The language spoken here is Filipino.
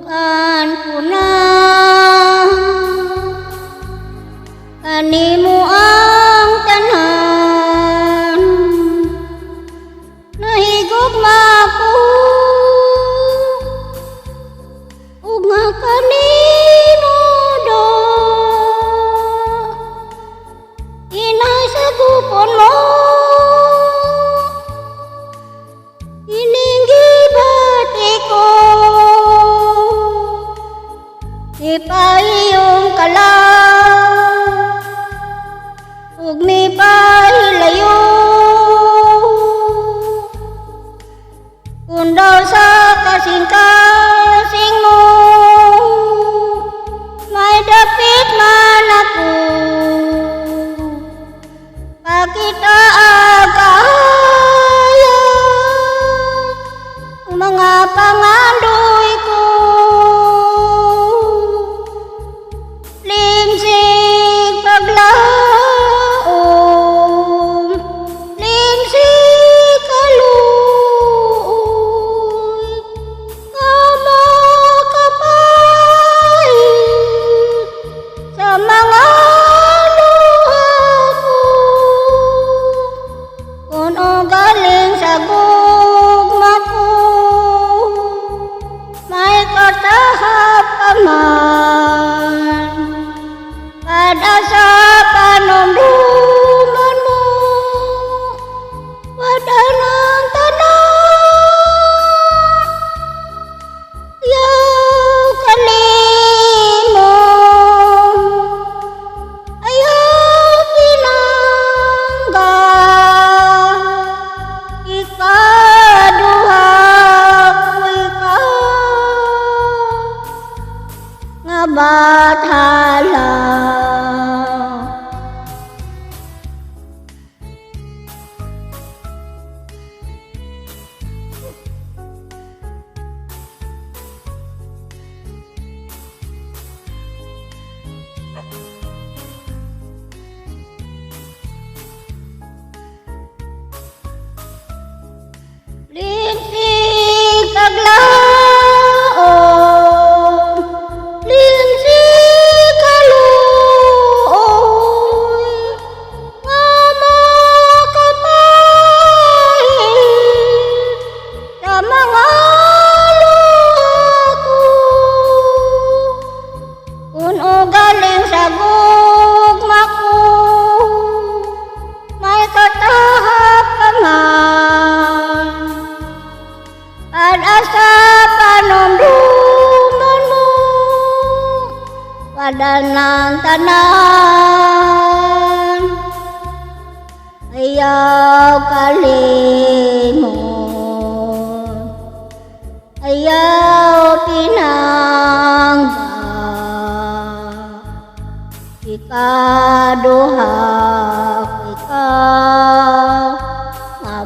kan puna kanimu ang tanan nahigog maku ug nga kanino do inay sa gupon mo iningibati ko ipayong kalaw ug mipahilayo kung daw sa kasing-kasing mo may dapit man ako pakita agaya ang mga pangandoy ko limsig paglaom limsig kaluoy nga makapay sa mga luha ko kung o galing sa gugma ko may katahap pa man pada sa panumduman mo pada ng tanan ayaw kanimo ayaw pinangga ikaduha ko ikaw nga bathala limsig kaglaom limsig kaluoy nga makapay sa mga luha ko kung o galing sa gugma ko may katahap ka man pada sa panumduman mo pada ng tanan ayaw kalimon ayaw pinangga ikaduha ikaw nga